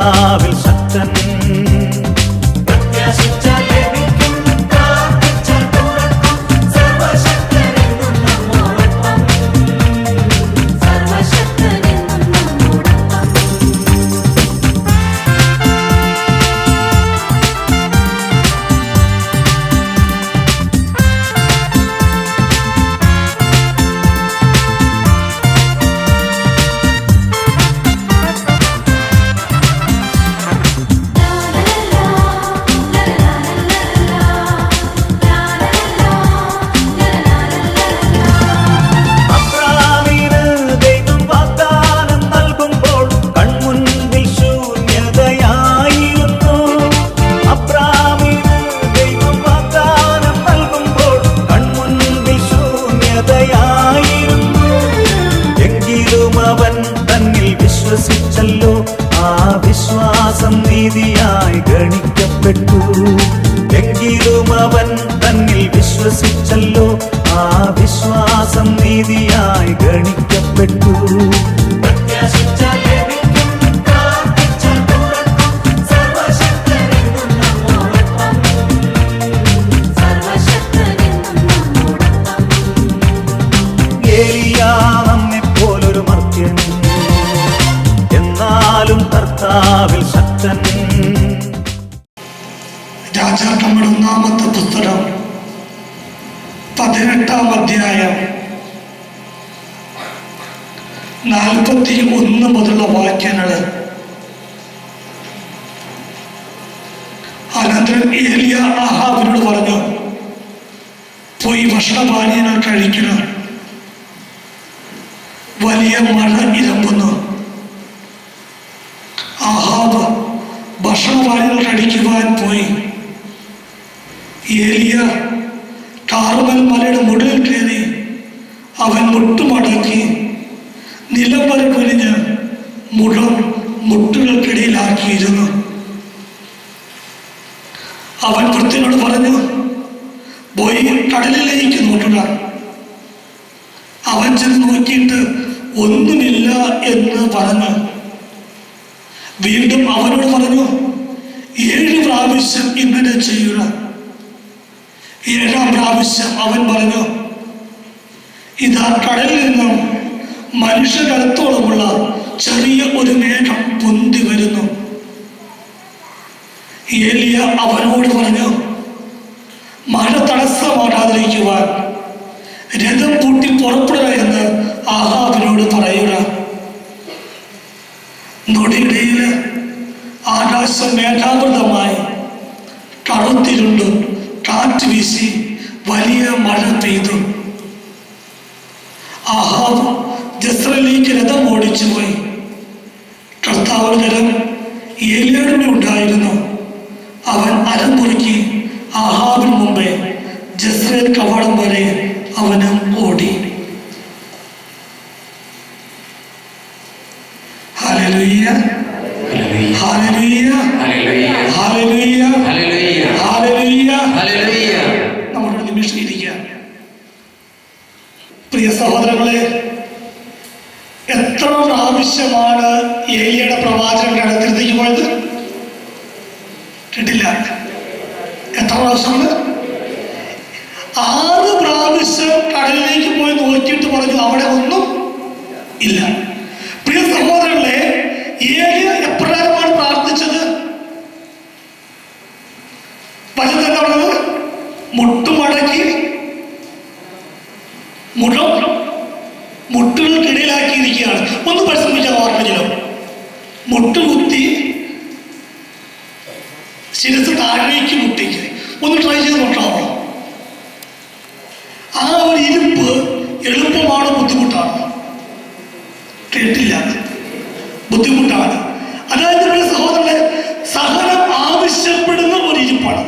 കർത്താവിൽ ശക്തൻ. വിശ്വസിച്ചല്ലോ, ആ വിശ്വാസം നീതിയായി ഗണിക്കപ്പെട്ടു. എങ്കിലും അവൻ തന്നിൽ വിശ്വസിച്ചല്ലോ, ആ വിശ്വാസം നീതിയായി ഗണിക്കപ്പെട്ടു. നമ്മെപ്പോലൊരു മർത്യൻ, എന്നാലും കർത്താവിൽ ശക്തൻ. രാജാക്കന്മാരുടെ 1-ാമത്തെ പുസ്തകം 18-ാം അധ്യായം 41 മുതലുള്ള വാക്യങ്ങൾ. അനന്തരം ഏലിയ ആഹാബിനോട് പറഞ്ഞു, പോയി ഭക്ഷണപാനീയങ്ങൾ കഴിക്കണം, വലിയ മഴ ഇരമ്പുന്നു. ആഹാബ് ഭക്ഷണപാനീയങ്ങൾ കഴിക്കുവാൻ പോയി. ഏലിയ കാർമൽ മലയുടെ മുകളിൽ കയറി അവൻ മുട്ടുമടക്കി നിലം വരെ കുനിഞ്ഞ് മുഴം മുട്ടുകൾക്കിടയിലാക്കിയിരുന്നു. അവൻ ഭൃത്യനോട് പറഞ്ഞു, പോയി കടലിലേക്ക് നോക്കുക. അവൻ ചെന്ന് നോക്കിയിട്ട് ഒന്നുമില്ല എന്ന് പറഞ്ഞു. വീണ്ടും അവനോട് പറഞ്ഞു, 7 പ്രാവശ്യം ഇങ്ങനെ ചെയ്യുക. 7-ാം പ്രാവശ്യം അവൻ പറഞ്ഞു, ഇതാ കടലിൽ നിന്നും മനുഷ്യരടുത്തോളമുള്ള ചെറിയ ഒരു മേഘം പൊന്തി വരുന്നു. ഏലിയ അവനോട് പറഞ്ഞു, മഴ തടസ്സമാകാതിരിക്കുവാൻ രഥം പൂട്ടി പുറപ്പെടുക എന്ന് ആഹാബിനോട് പറയുക. നൊടിയിടയിൽ ആകാശം മേഘാവൃതമായി കറുത്തിരുണ്ടു, കാറ്റ് വീശി വലിയ മഴ പെയ്തു. ആഹാബ് ജസ്രയിലേക്ക് രഥം ഓടിച്ചു പോയി. കർത്താവിന്റെ കരം ഏലിയായോടുകൂടി ഉണ്ടായിരുന്നു. അവൻ അരമുറുക്കി ആഹാബിന് മുമ്പേ ജസ്രയേൽ കവാടം വരെ അവന് ഓടി. Hallelujah, hallelujah, hallelujah, hallelujah, hallelujah. നമ്മുടെ നിമിഷം ഇരിക്കാം. പ്രിയ സഹോദരങ്ങളെ, എത്ര പ്രാവശ്യമാണ് ഏലിയയുടെ പ്രവാചകൻ കടത്തിലേക്ക് പോയത്? കേട്ടില്ല. എത്ര പ്രാവശ്യമാണ്? 6 പ്രാവശ്യം കടലിലേക്ക് പോയി നോക്കിയിട്ട് പറഞ്ഞു അവിടെ ഒന്നും ഇല്ല. പ്രിയ സഹോദരങ്ങളെ, ഏലിയ എപ്രകാരമാണ് പ്രാർത്ഥിച്ചത്? വചനം പറഞ്ഞത് മുട്ടുമടക്കി മുട്ടുകൾക്കിടയിലാക്കിയിരിക്കുകയാണ്. ഒന്ന് പരിശ്രമിച്ചാൽ ഓർമ്മയില്ലോ. മുട്ടുകുത്തി ശിരസ് താഴേക്ക് മുട്ടിക്ക്. ഒന്ന് ട്രൈ ചെയ്ത് നോക്കാമോ? ആ ഒരു ഇരിപ്പ് എളുപ്പമാണ്, ബുദ്ധിമുട്ടാണ്? കേട്ടില്ല, ബുദ്ധിമുട്ടാണ്. അതായത് നമ്മുടെ സഹോദരങ്ങളെ, സഹനം ആവശ്യപ്പെടുന്ന ഒരു ഇരിപ്പാണ്.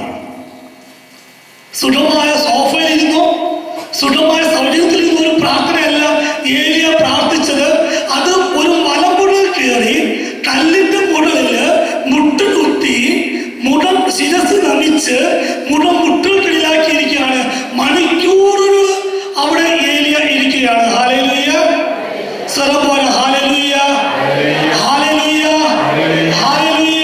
സുഖമായ സോഫയിലിരുന്നോ, സുഖമായ സൗകര്യത്തിലിരുന്നോ ഒരു പ്രാർത്ഥനയല്ല ഏലിയ പ്രാർത്ഥിച്ചത്. അത് ഒരു മലമുകളിൽ കയറി കല്ലിന്റെ മുകളിൽ മുട്ടുകുത്തി ശിരസ് നമിച്ച് മുട്ടുകൾക്കിടയിലാക്കിയിരിക്കുകയാണ്. മണിക്കൂറുകൾ അവിടെ ഏലിയ ഇരിക്കുകയാണ്. ഹല്ലേലൂയ, സ്വരം പോലെ ഹല്ലേലൂയ, ഹല്ലേലൂയ, ഹല്ലേലൂയ.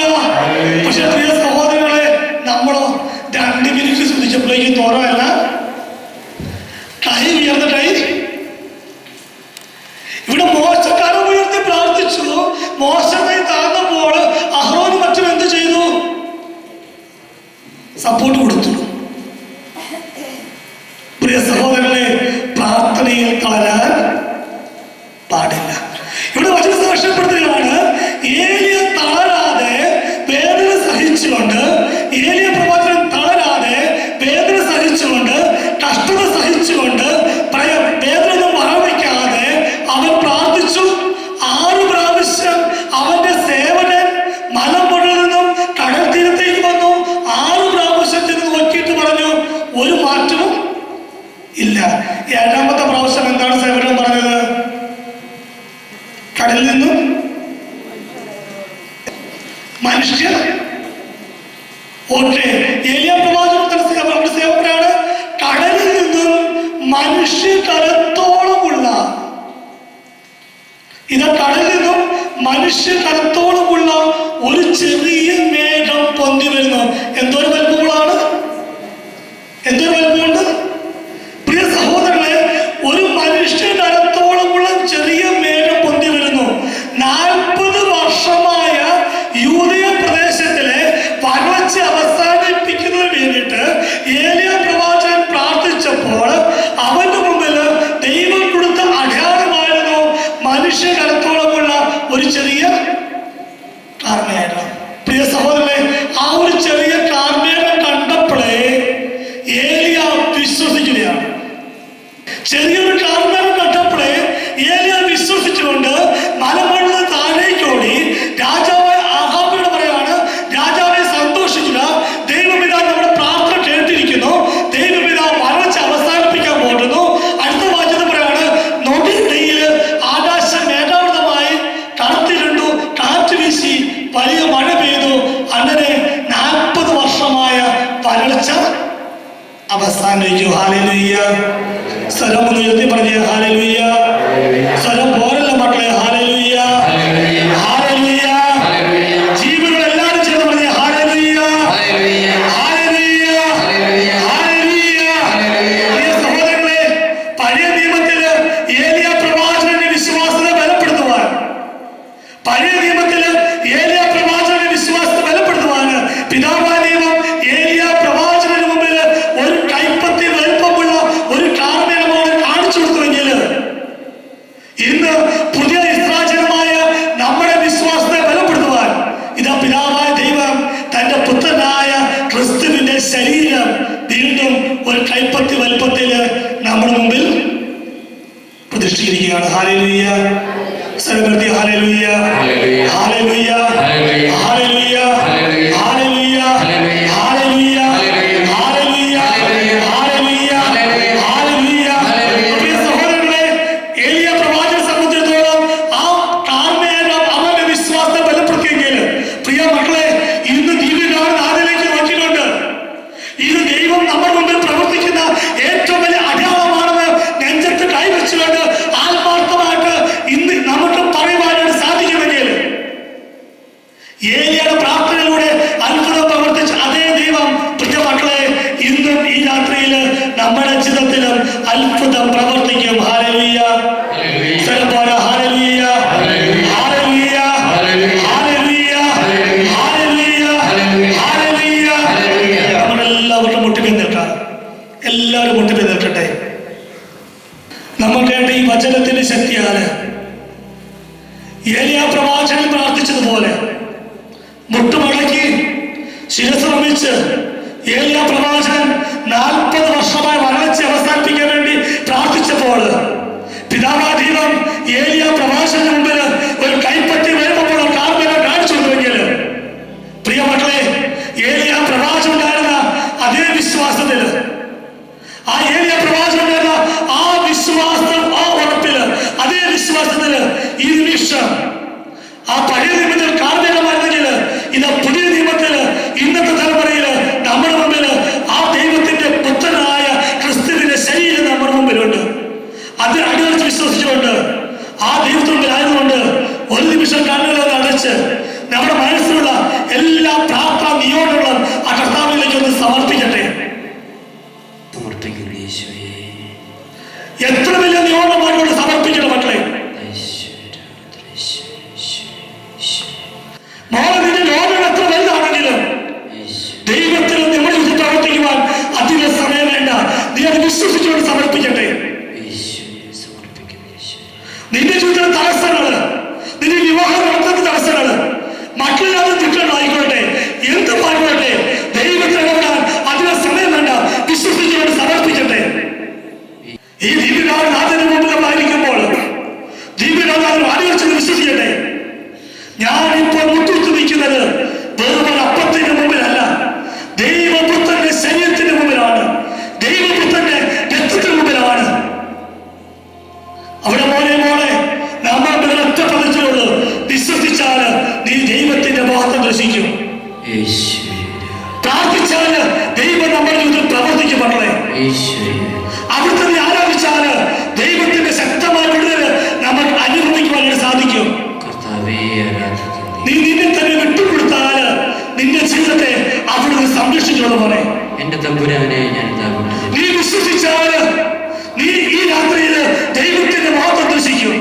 അവന്റെ സേവകൻ മലമുകളിൽ നിന്നും കടൽ തീരത്തേക്ക് വന്നു. 6 പ്രാവശ്യം ചെന്ന് നോക്കിയിട്ട് പറഞ്ഞു, ഒരു മാറ്റവും ഇല്ല. 7ാമത്തെ പ്രാവശ്യം എന്താണ് സേവകൻ പറഞ്ഞത്? കടലിൽ നിന്നും മനുഷ്യർ ഓക്കെ. ഏലിയ പ്രവാചകന്റെ സേവകനാണ്. കടലിൽ നിന്നും മനുഷ്യകരത്തോളമുള്ള കടലിൽ നിന്നും മനുഷ്യകരത്തോളമുള്ള ഒരു ചെറിയ മേഘം പൊന്തി വരുന്നു. എന്തൊരു വലുപ്പങ്ങളാണ്, എന്തൊരു വലുപ്പമുണ്ട് പ്രിയ സഹോദരങ്ങളെ. ഒരു മനുഷ്യകരത്തോളമുള്ള ചെറിയ മേഘം പൊന്തി വരുന്നു. 40 വർഷമായ യൂദയ പ്രദേശത്തിലെ വരൾച്ച അവസാനിപ്പിക്കുന്നതിന് വേണ്ടിയിട്ട് ഏലിയ പ്രവാചകൻ പ്രാർത്ഥിച്ചപ്പോൾ അവന്റെ മുമ്പിൽ ദൈവം കൊടുത്ത അടയാളമായിരുന്നു മനുഷ്യകരത്തോളമുള്ള ഒരു ചെറിയ കാർമേഘം. പ്രിയ സഹോദരനെ, ആ ഒരു ചെറിയ കാർമേഘം കണ്ടപ്പോഴേ ഏലിയ വിശ്വസിക്കുകയാണ്. ചെറിയൊരു കാർമേഘം കണ്ടപ്പോഴേ ഏലിയ വിശ്വസിച്ചുകൊണ്ട് മലമുകളിൽ താഴേക്ക് ഓടി രാജാവായ ആഹാബിനോട് പറയാണ്, രാജാവെ സന്തോഷിക്കുക, ദൈവപിതാ നമ്മുടെ പ്രാർത്ഥന കേട്ടിരിക്കുന്നു, ദൈവപിതാ വരൾച്ച അവസാനിപ്പിക്കാൻ പോകുന്നു. അടുത്ത വാക്യത്തിൽ പറയാണ്, നൊടിയിടയിൽ ആകാശം മേഘാവൃതമായി കറുത്തിരുണ്ടു, കാറ്റ് വീശി വലിയ മഴ പെയ്തു. അങ്ങനെ 40 വർഷമായ വരൾച്ച അവസാനിച്ചു. ഹല്ലേലൂയ. സ്വരം ഒന്ന് ഉയർത്തി പറഞ്ഞേ ഹല്ലേലൂയ. സ്വരം പോരല്ല മക്കളെ, ഹല്ലേലൂയ, ഹല്ലേലൂയ. ജീവനുള്ള എല്ലാവരും ചേർന്ന് പറഞ്ഞേ ഹല്ലേലൂയ, ഹല്ലേലൂയ, ഹല്ലേലൂയ. പ്രിയ സഹോദരങ്ങളെ, പഴയ നിയമത്തില് ഏലിയ പ്രവാചകന്റെ വിശ്വാസത്തെ ബലപ്പെടുത്തുവാൻ, പഴയ നിയമത്തില് ഏലിയ പ്രവാചകന്റെ വിശ്വാസത്തെ ബലപ്പെടുത്തുവാൻ പിതാവായ ദൈവം ഏലിയ പ്രവാചകന് മുമ്പിൽ ഒരു കൈപ്പത്തി വലുപ്പമുള്ള ഒരു കാർമേഘമാണ് കാണിച്ചു കൊടുത്തുവെങ്കിൽ, ഇന്ന് പുതിയ ഇസ്രായേലമായ നമ്മുടെ വിശ്വാസത്തെ ബലപ്പെടുത്തുവാൻ ഇതാ പിതാവായ ദൈവം തന്റെ പുത്രനായ ക്രിസ്തുവിന്റെ ശരീരം വീണ്ടും ഒരു കൈപ്പത്തി വലുപ്പത്തിൽ നമ്മുടെ മുമ്പിൽ പ്രതിഷ്ഠിച്ചിരിക്കുകയാണ്. ഹല്ലേലൂയ. സർവ്വതി hallelujah, hallelujah, hallelujah, hallelujah, hallelujah, hallelujah, hallelujah, hallelujah. പ്രിയ സഹോദരങ്ങളെ, ഏലിയ പ്രവാചകനെ സംബന്ധിച്ചിടത്തോളം ആ കാർമേഘം അവന്റെ വിശ്വാസത്തെ ബലപ്പെടുത്തിയെങ്കിൽ, പ്രിയ മക്കളെ, ഇന്ന് ദിവ്യകാലം ആദിലേക്ക് നോക്കിയിട്ടുണ്ട്. ഇത് ദൈവം നമ്മുടെ മുമ്പിൽ പ്രവർത്തിക്കുന്ന ഏറ്റവും വലിയ അടയാളമാണെന്ന് നെഞ്ചത്ത് കൈവച്ചുകൊണ്ട് ആത്മാർത്ഥമായിട്ട് ഇന്ന് നമുക്ക് പറയുവാനായിട്ട് സാധിക്കുമെങ്കിൽ, ഏലിയയുടെ പ്രാർത്ഥനയിലൂടെ അത്ഭുതം പ്രവർത്തിച്ച അതേ ദൈവം, പ്രിയ മക്കളെ, ഇന്നും ഈ രാത്രിയിൽ നമ്മുടെ ജീവിതത്തിലും അത്ഭുതം പ്രവർത്തിക്കും. ഹല്ലേലൂയ. സർവ്വ hallelujah, hallelujah, hallelujah, hallelujah, hallelujah. നമ്മളെല്ലാവരും മുട്ടിപ്പിൽ നിൽക്കാം. എല്ലാവരും മുട്ടിപ്പിൽ നിൽക്കട്ടെ. നമ്മൾ കേട്ട ഈ വചനത്തിന്റെ ശക്തിയാണ് ഏലിയ പ്രവാചകൻ പ്രാർത്ഥിച്ചതുപോലെ മുട്ടുമടക്കി ശിരസ് നമിച്ച് ഏലിയ പ്രവാചകൻ 40 വർഷമായ വരൾച്ച അവസാനിപ്പിക്കാൻ വേണ്ടി പ്രാർത്ഥിച്ചപ്പോൾ പിതാവായ ദൈവം ഏലിയ പ്രവാചകന് മുമ്പിൽ ഒരു കൈപ്പറ്റി വരുമ്പോൾ കാർമേഘം കാണിച്ചു കൊടുത്തെങ്കിൽ, പ്രിയ മക്കളെ, ഏലിയ പ്രവാചകനായിരുന്ന അതേ വിശ്വാസത്തിൽ, ആ ഏലിയ പ്രവാചകനായിരുന്ന ആ വിശ്വാസം, ആ ഉറപ്പില്, അതേ വിശ്വാസത്തില് ഈ നിമിഷം ആ പഴയ നിയമത്തിൽ കാർമേഘമായിരുന്നെങ്കിൽ, ഇത് പുതിയ നിയമത്തില് ഇന്നത്തെ തലമുറയില് നമ്മുടെ മുമ്പിൽ ആ ദൈവത്തിന്റെ പുത്രനായ ക്രിസ്തുവിന്റെ ശരീരം നമ്മുടെ മുമ്പിലുണ്ട്. അത് അടിവച്ച് വിശ്വസിച്ചുകൊണ്ട് ആ ദൈവത്തിന് മുമ്പിൽ ആയതുകൊണ്ട് ഒരു നിമിഷം കണ്ണുകളൊന്ന് അടച്ച് നമ്മുടെ മനസ്സിലുള്ള എല്ലാ പ്രാർത്ഥന നിയോഗങ്ങളും ആ കർത്താവിലേക്ക് ഒന്ന് സമർപ്പിക്കട്ടെ. എത്ര വലിയ നിയോഗമായിക്കൊണ്ട് സമർപ്പിക്കണം മക്കളെ. നിന്റെ ലോകം എത്ര വലുതാണെങ്കിലും ദൈവത്തിൽ നമ്മുടെ ഇത് പ്രവർത്തിക്കുവാൻ അധിക സമയം വേണ്ട. നീ അത് വിശ്വസിച്ചുകൊണ്ട് സമർപ്പിക്കട്ടെ. നിന്റെ ജീവിതത്തിലെ തടസ്സങ്ങള്, നിന്റെ വിവാഹം നടത്തുന്ന തടസ്സങ്ങള്, മക്കളില്ലാതെ തിട്ടങ്ങളായിക്കോട്ടെ, എന്തുമായിക്കോട്ടെ, ദൈവത്തിന് അധിക ഞാനിപ്പോൾ മുട്ടുകുത്തി നിൽക്കുന്നത് വെറും അപ്പത്തിന്റെ മുമ്പിലല്ല, ദൈവപുത്രന്റെ ശരീരത്തിന്റെ മുമ്പിലാണ്, ദൈവപുത്രന്റെ രക്തത്തിന് മുമ്പിലാണ്. അവിടെ മോളെ നമ്മൾ ഒറ്റ പദത്തിലുള്ളൂ, വിശ്വസിച്ചാല് നീ ദൈവത്തിന്റെ മഹത്വം ദർശിക്കും. പ്രാർത്ഥിച്ചാല് ദൈവം നമ്മുടെ ജീവിതത്തിൽ പ്രവർത്തിക്കും. മക്കളെ, അവിടുത്തെ നീ ആരാധിച്ചാല് ദൈവത്തിന്റെ ശക്തമായ വിടുതൽ നമുക്ക് അനുഭവിക്കുവാനായിട്ട് സാധിക്കും. നീ നിന്നെ തന്നെ വിട്ടുകൊടുത്താല് നിന്റെ ജീവിതത്തെ അവിടുന്ന് സംരക്ഷിച്ചോളൂ. മോനെ, എന്റെ തമ്പുരാനെ ഞാൻ നീ വിശ്വസിച്ചാല് നീ ഈ രാത്രിയിൽ ദൈവത്തിന്റെ മഹത്വം ദർശിക്കും.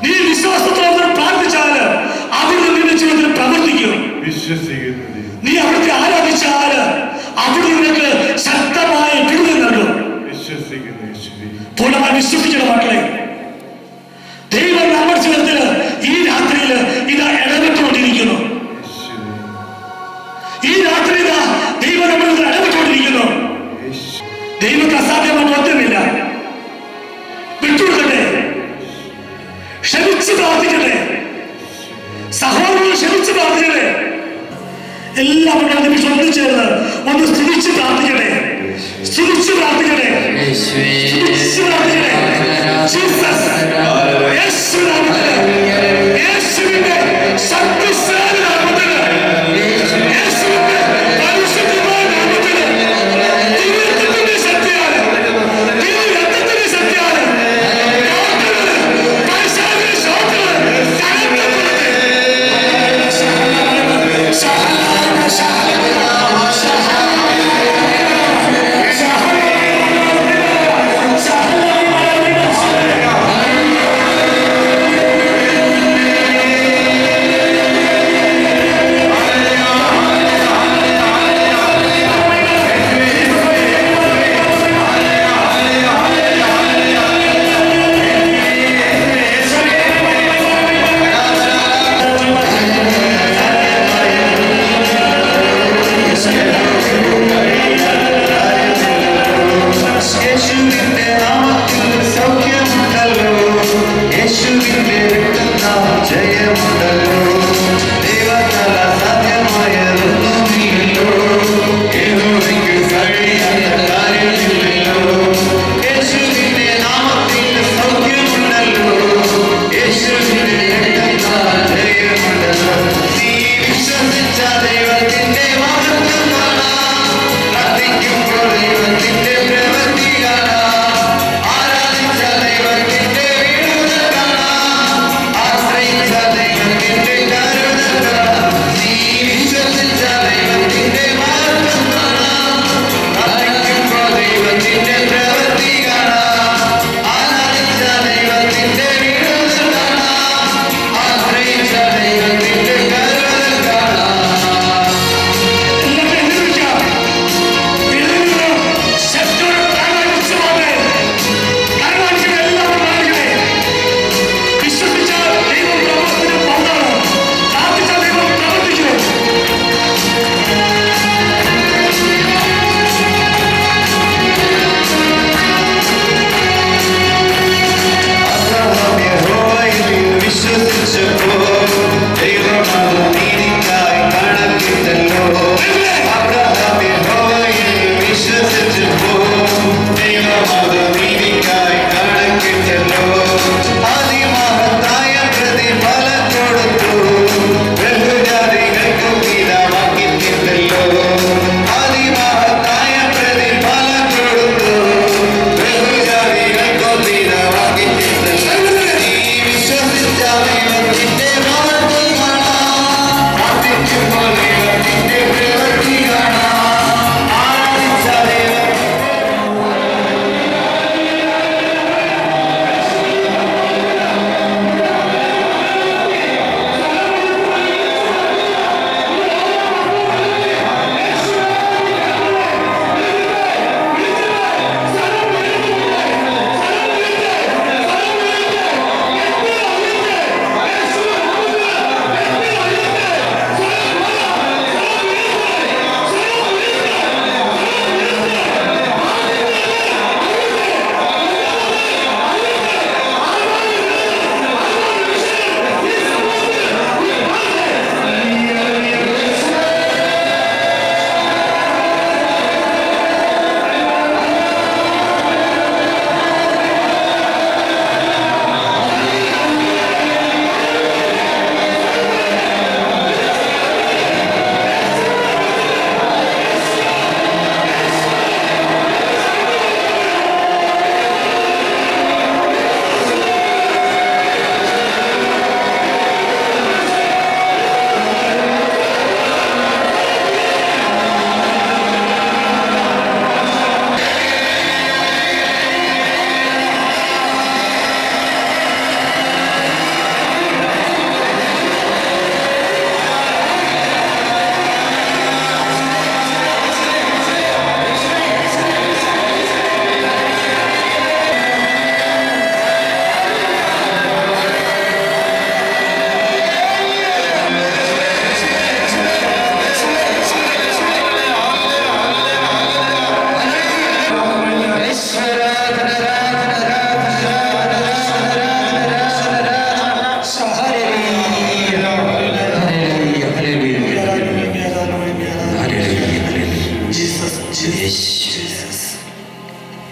നീ വിശ്വാസത്തോടെ പ്രാർത്ഥിച്ചാല് അവിടുന്ന് നിന്റെ ജീവിതത്തിൽ പ്രവർത്തിക്കും. നീ അവിടുത്തെ ആരാധിച്ചാല് അവിടുന്ന് നിനക്ക് ശക്തമായ വിടുതൽ നൽകും. പൂർണ്ണമായി വിശ്വസിക്കണം മക്കളെ. ദൈവം നമ്മുടെ ജീവിതത്തിൽ ഈ രാത്രിയിൽ ഇതാ ഇടപെട്ടുകൊണ്ടിരിക്കുന്നു. ഈ രാത്രി ഇതാ ദൈവം നമ്മുടെ ഇടപെട്ടുകൊണ്ടിരിക്കുന്നു. ദൈവത്തെ അസാധ്യമായിട്ട് ഒന്നുമില്ല. വിട്ടുകൊടുക്കട്ടെ, ക്ഷമിച്ച് പ്രാർത്ഥിക്കട്ടെ, സഹോദരങ്ങൾ ക്ഷമിച്ച് പ്രാർത്ഥിക്കട്ടെ. എല്ലാവരും നിമിഷം ഒന്നു ചേർന്ന് ഒന്ന് സ്തുതിച്ച് പ്രാർത്ഥിക്കട്ടെ, സ്തുതിച്ച് പ്രാർത്ഥിക്കട്ടെ, സ്തുതിച്ച് പ്രാർത്ഥിക്കട്ടെ. ജീസസ്, യേശുവിന്റെ ശക്തിശാലി നാമത്തില്, യേശുവിന്റെ പരിശുദ്ധമായ നാമത്തില്, ദൈവത്തിന്റെ ശക്തിയാണ്, ദൈവത്തിന്റെ ശക്തിയാണ്. പൈശാചിക ശക്തികള് കലക്കപ്പെടട്ടെ. ദൈവത്തിന്റെ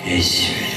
യേശുവേ.